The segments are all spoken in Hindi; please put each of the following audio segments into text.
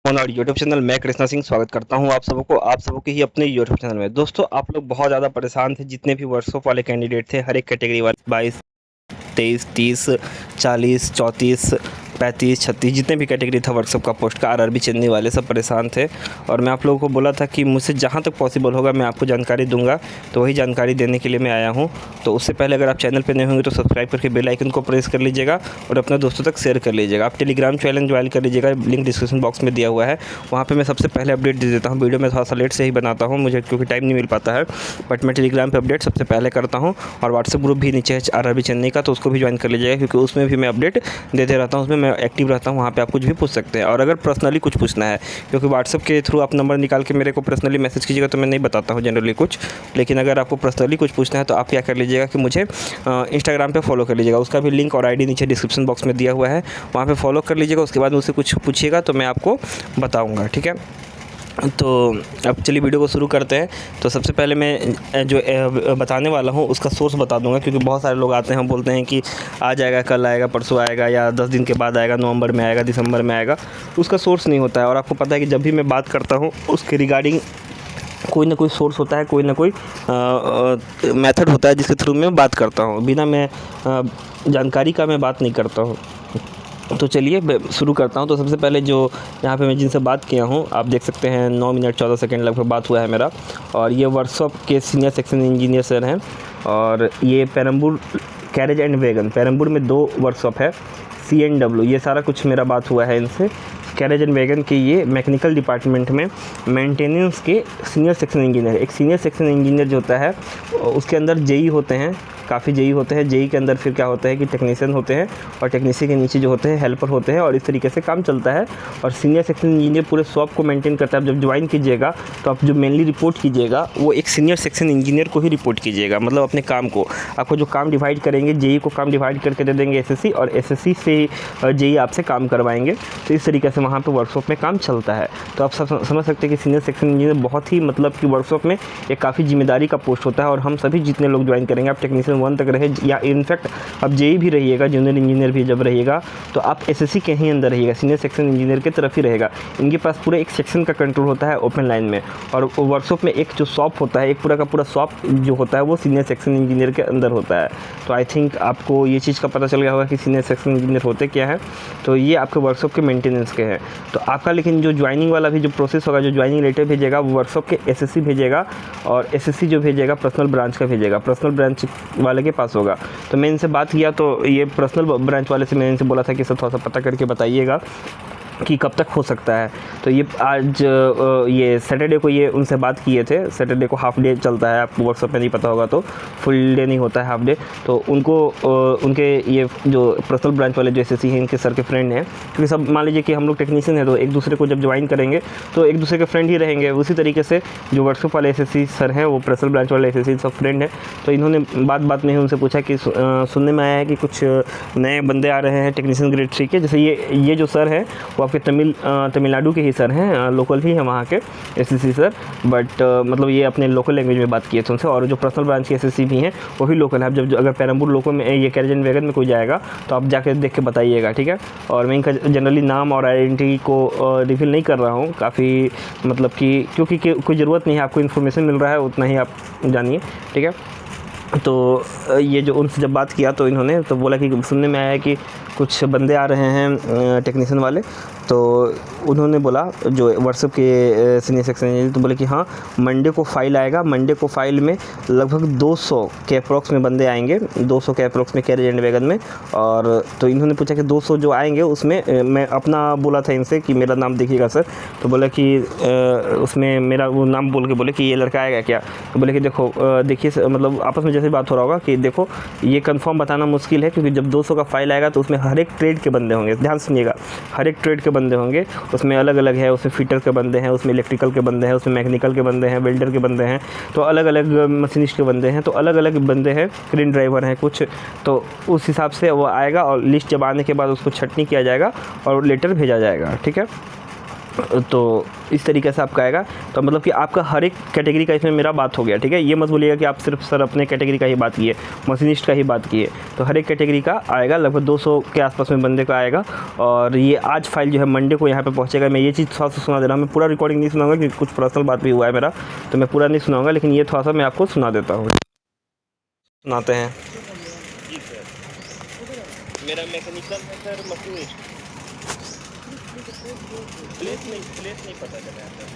और यूट्यूब चैनल मैं कृष्णा सिंह स्वागत करता हूं आप सबको ही अपने यूट्यूब चैनल में। दोस्तों, आप लोग बहुत ज़्यादा परेशान थे, जितने भी वर्कशॉप वाले कैंडिडेट थे, हर एक कैटेगरी वाले 22, 23, 30, 40, 34, 35, 36 जितने भी कैटेगरी था वर्कशॉप का पोस्ट का, आरआरबी चेन्नई वाले सब परेशान थे। और मैं आप लोगों को बोला था कि मुझसे जहाँ तक पॉसिबल होगा मैं आपको जानकारी दूंगा, तो वही जानकारी देने के लिए मैं आया हूँ। तो उससे पहले अगर आप चैनल पर नए होंगे तो सब्सक्राइब करके बेल आइकन को प्रेस कर लीजिएगा और अपने दोस्तों तक शेयर कर लीजिएगा। आप टेलीग्राम चैनल ज्वाइन कर लीजिएगा, लिंक डिस्क्रिप्शन बॉक्स में दिया हुआ है। वहाँ पे मैं सबसे पहले अपडेट दे देता हूँ। वीडियो में थोड़ा सा लेट से ही बनाता हूँ मुझे, क्योंकि टाइम नहीं मिल पाता है, बट मैं टेलीग्राम पे अपडेट सबसे पहले करता हूँ। और व्हाट्सएप ग्रुप भी नीचे है आरआरबी चेन्नई का, तो उसको भी ज्वाइन कर लीजिएगा, क्योंकि उसमें भी मैं अपडेट देते रहता हूँ, उसमें मैं एक्टिव रहता हूँ। वहाँ पे आप कुछ भी पूछ सकते हैं। और अगर पर्सनली कुछ पूछना है, क्योंकि व्हाट्सएप के थ्रू आप नंबर निकाल के मेरे को पर्सनली मैसेज कीजिएगा तो मैं नहीं बताता हूँ जनरली कुछ, लेकिन अगर आपको पर्सनली कुछ पूछना है तो आप क्या कर लीजिएगा कि मुझे इंस्टाग्राम पे फॉलो कर लीजिएगा। उसका भी लिंक और आईडी नीचे डिस्क्रिप्शन बॉक्स में दिया हुआ है, वहाँ पे फॉलो कर लीजिएगा। उसके बाद मुझसे कुछ पूछिएगा तो मैं आपको बताऊँगा, ठीक है। तो अब चलिए वीडियो को शुरू करते हैं। तो सबसे पहले मैं जो बताने वाला हूँ उसका सोर्स बता दूंगा, क्योंकि बहुत सारे लोग आते हैं बोलते हैं कि आ जाएगा, कल आएगा, परसों आएगा, या 10 दिन के बाद आएगा, नवंबर में आएगा, दिसंबर में आएगा। उसका सोर्स नहीं होता है। और आपको पता है कि जब भी मैं बात करता हूँ उसके रिगार्डिंग कोई ना कोई सोर्स होता है, कोई ना कोई मेथड होता है जिसके थ्रू मैं बात करता हूँ। बिना मैं जानकारी का मैं बात नहीं करता हूँ। तो चलिए शुरू करता हूं। तो सबसे पहले जो यहाँ पे मैं जिनसे बात किया हूं, आप देख सकते हैं 9 मिनट 14 सेकंड लगभग बात हुआ है मेरा। और ये वर्कशॉप के सीनियर सेक्शन इंजीनियर सर हैं। और ये Perambur carriage and wagon, Perambur में 2 वर्कशॉप है, CNW, ये सारा कुछ मेरा बात हुआ है इनसे। कैरेज एंड वैगन के ये मैकेनिकल डिपार्टमेंट में मेंटेनेंस के सीनियर सेक्शन इंजीनियर। एक सीनियर सेक्शन इंजीनियर जो होता है उसके अंदर जेई होते हैं, काफ़ी जेई होते हैं। जेई के अंदर फिर क्या होता है कि टेक्नीशियन होते हैं, और टेक्नीशियन के नीचे जो होते हैं हेल्पर होते हैं, और इस तरीके से काम चलता है। और सीनियर सेक्शन इंजीनियर पूरे शॉप को मेंटेन करता है। आप जब ज्वाइन कीजिएगा तो आप जो मेनली रिपोर्ट कीजिएगा वो एक सीनियर सेक्शन इंजीनियर को ही रिपोर्ट कीजिएगा, मतलब अपने काम को। आपको जो काम डिवाइड करेंगे, जेई को काम डिवाइड करके दे देंगे एसएससी, और एसएससी से जेई आपसे काम करवाएंगे। तो इस तरीके से वहाँ पर वर्कशॉप में काम चलता है। तो आप सब समझ सकते हैं कि सीनियर सेक्शन इंजीनियर बहुत ही मतलब कि वर्कशॉप में एक काफ़ी जिम्मेदारी का पोस्ट होता है। और हम सभी जितने लोग ज्वाइन करेंगे, आप टेक्नीशियन 1 तक रहे, या इनफैक्ट अब जेई भी रहिएगा, जूनियर इंजीनियर भी जब रहिएगा, तो आप एसएससी के ही अंदर रहिएगा, सीनियर सेक्शन इंजीनियर की तरफ ही रहेगा। इनके पास पूरा एक सेक्शन का कंट्रोल होता है ओपन लाइन में। और वर्कशॉप में एक जो शॉप होता है, एक पूरा का पूरा शॉप जो होता है वो सीनियर सेक्शन इंजीनियर के अंदर होता है। तो आई थिंक आपको ये चीज़ का पता चल गया होगा कि सीनियर सेक्शन इंजीनियर होते क्या है। तो ये आपके वर्कशॉप के मेंटेनेंस के हैं। तो आपका लेकिन जो ज्वाइनिंग वाला भी जो प्रोसेस होगा, जो ज्वाइनिंग लेटर भेजेगा वो वर्कशॉप के एसएससी भेजेगा, और एसएससी जो भेजेगा पर्सनल ब्रांच का भेजेगा, पर्सनल ब्रांच वाले के पास होगा। तो मैं इनसे बात किया, तो ये पर्सनल ब्रांच वाले से मैंने इनसे बोला था कि सर थोड़ा सा पता करके बताइएगा कि कब तक हो सकता है। तो ये आज ये सैटरडे को ये उनसे बात किए थे। सैटरडे को हाफ डे चलता है, आपको वर्कशॉप में नहीं पता होगा तो फुल डे नहीं होता है, हाफ डे। तो उनको उनके ये जो पर्सनल ब्रांच वाले जो एसएससी हैं, इनके सर के फ्रेंड हैं, क्योंकि सब मान लीजिए कि हम लोग टेक्नीशियन हैं, तो एक दूसरे को जब ज्वाइन करेंगे तो एक दूसरे के फ्रेंड ही रहेंगे। उसी तरीके से जो वर्कशॉप वाले एसएससी सर हैं वो पर्सनल ब्रांच वाले एसएससी सब फ्रेंड हैं। तो इन्होंने बात में ही उनसे पूछा कि सुनने में आया है कि कुछ नए बंदे आ रहे हैं टेक्नीशियन ग्रेड 3 के। जैसे ये जो सर हैं वो आपके तमिलनाडु के ही सर हैं, लोकल ही हैं वहाँ के एसएससी सर, बट मतलब ये अपने लोकल लैंग्वेज में बात किए थे उनसे। और जो पर्सनल ब्रांच के एसएससी भी हैं वो भी लोकल है। अब जब अगर पेरम्बूर लोकल में ये कैरेज एंड वैगन में कोई जाएगा तो आप जाकर देख के बताइएगा, ठीक है। और मैं इनका जनरली नाम और आइडेंटिटी को रिवील नहीं कर रहा हूँ, काफ़ी मतलब कि क्योंकि कोई ज़रूरत नहीं है, आपको इन्फॉर्मेशन मिल रहा है उतना ही आप जानिए, ठीक है। तो ये जो उनसे जब बात किया तो इन्होंने तो बोला कि सुनने में आया है कि कुछ बंदे आ रहे हैं टेक्नीशियन वाले। तो उन्होंने बोला जो व्हाट्सएप के सीनियर सेक्शन इंजीनियर, तो बोले कि हाँ मंडे को फाइल आएगा। मंडे को फाइल में लगभग 200 के अप्रॉक्स में बंदे आएंगे, 200 के अप्रॉक्स में कैरेज एंड वैगन में। और तो इन्होंने पूछा कि 200 जो आएंगे उसमें मैं अपना बोला था इनसे कि मेरा नाम देखिएगा सर। तो बोला कि उसमें मेरा वो नाम बोल के बोले कि ये लड़का आएगा क्या। तो बोले कि देखो देखिए मतलब आपस में जैसे बात हो रहा होगा कि देखो ये कंफर्म बताना मुश्किल है, क्योंकि जब 200 का फाइल आएगा तो उसमें हर एक ट्रेड के बंदे होंगे, ध्यान सुनिएगा, हर एक ट्रेड के बंदे होंगे। उसमें अलग अलग है, उसमें फिटर के बंदे हैं, उसमें इलेक्ट्रिकल के बंदे हैं, उसमें मैकेनिकल के बंदे हैं, वेल्डर के बंदे हैं, तो अलग अलग मशीनिस्ट के बंदे हैं, तो अलग अलग बंदे हैं, क्रेन ड्राइवर हैं कुछ। तो उस हिसाब से वो आएगा, और लिस्ट जब आने के बाद उसको छटनी किया जाएगा और लेटर भेजा जाएगा, ठीक है। तो इस तरीके से आपका आएगा। तो मतलब कि आपका हर एक कैटेगरी का इसमें मेरा बात हो गया, ठीक है। ये मत बोलिएगा कि आप सिर्फ सर अपने कैटेगरी का ही बात किए, मशीनिस्ट का ही बात किए। तो हर एक कैटेगरी का आएगा, लगभग 200 के आसपास में बंदे का आएगा। और ये आज फाइल जो है मंडे को यहाँ पे पहुँचेगा। मैं ये चीज़ थोड़ा सा सुना दे रहा हूँ, मैं पूरा रिकॉर्डिंग नहीं सुनाऊंगा क्योंकि कुछ पर्सनल बात भी हुआ है मेरा, तो मैं पूरा नहीं सुनाऊँगा, लेकिन ये थोड़ा सा मैं आपको सुना देता हूँ। सुनाते हैं। जी सर, मेरा मैकेनिकल है सर, मशीनिस्ट। प्लेस नहीं पता चला है सर।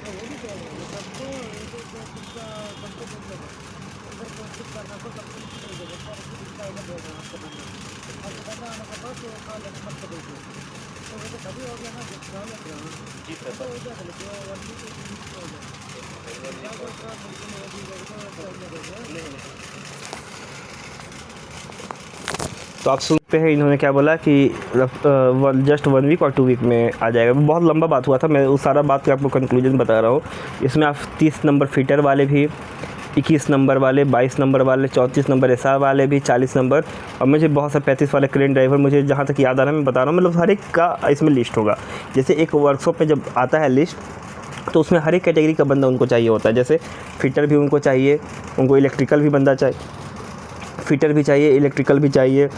जी तो आप सुनते हैं इन्होंने क्या बोला कि जस्ट 1 वीक और 2 वीक में आ जाएगा। बहुत लंबा बात हुआ था, मैं उस सारा बात का आपको कंक्लूजन बता रहा हूँ। इसमें आप 30 नंबर फिटर वाले भी, 21 नंबर वाले, 22 नंबर वाले, 34 नंबर एसआर वाले भी, 40 नंबर, और मुझे बहुत सारे 35 वाले क्रेन ड्राइवर, मुझे जहाँ तक याद आ रहा है मैं बता रहा हूँ। मतलब हर एक का इसमें लिस्ट होगा। जैसे एक वर्कशॉप में जब आता है लिस्ट, तो उसमें हर एक कैटेगरी का बंदा उनको चाहिए होता है। जैसे फिटर भी उनको चाहिए, उनको इलेक्ट्रिकल भी बंदा चाहिए, फिटर भी चाहिए, इलेक्ट्रिकल भी चाहिए,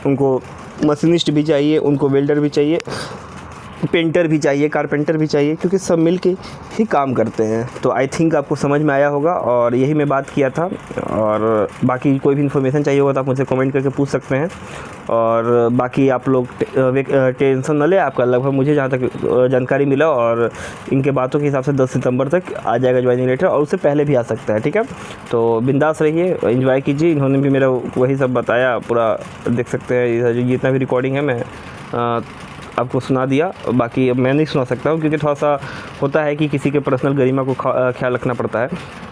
उनको मशीनिस्ट भी चाहिए, उनको वेल्डर भी चाहिए, पेंटर भी चाहिए, कारपेंटर भी चाहिए, क्योंकि सब मिल के ही काम करते हैं। तो आई थिंक आपको समझ में आया होगा, और यही मैं बात किया था। और बाकी कोई भी इन्फॉर्मेशन चाहिए होगा तो आप मुझसे कमेंट करके पूछ सकते हैं। और बाकी आप लोग टेंशन न लें, आपका लगभग मुझे जहाँ तक जानकारी मिला और इनके बातों के हिसाब से 10 सितंबर तक आ जाएगा ज्वाइनिंग लेटर, और उससे पहले भी आ सकता है, ठीक है। तो बिंदास रहिए, एंजॉय कीजिए। इन्होंने भी मेरा वही सब बताया, पूरा देख सकते हैं। जितना भी रिकॉर्डिंग है मैं आपको सुना दिया। बाकी अब मैं नहीं सुना सकता हूँ क्योंकि थोड़ा सा होता है कि किसी के पर्सनल गरिमा को ख्याल रखना पड़ता है।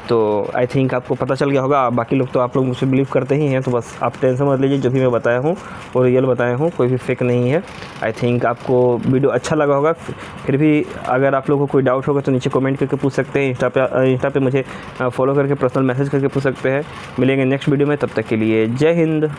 तो आई थिंक आपको पता चल गया होगा। बाकी लोग तो आप लोग मुझसे बिलीव करते ही हैं, तो बस आप टेंशन मत लीजिए। जो भी मैं बताया हूँ वो रियल बताया हूँ, कोई भी फेक नहीं है। आई थिंक आपको वीडियो अच्छा लगा होगा। फिर भी अगर आप लोगों को कोई डाउट होगा तो नीचे कमेंट करके पूछ सकते हैं। इंस्टा पे मुझे फॉलो करके पर्सनल मैसेज करके पूछ सकते हैं। मिलेंगे नेक्स्ट वीडियो में, तब तक के लिए जय हिंद।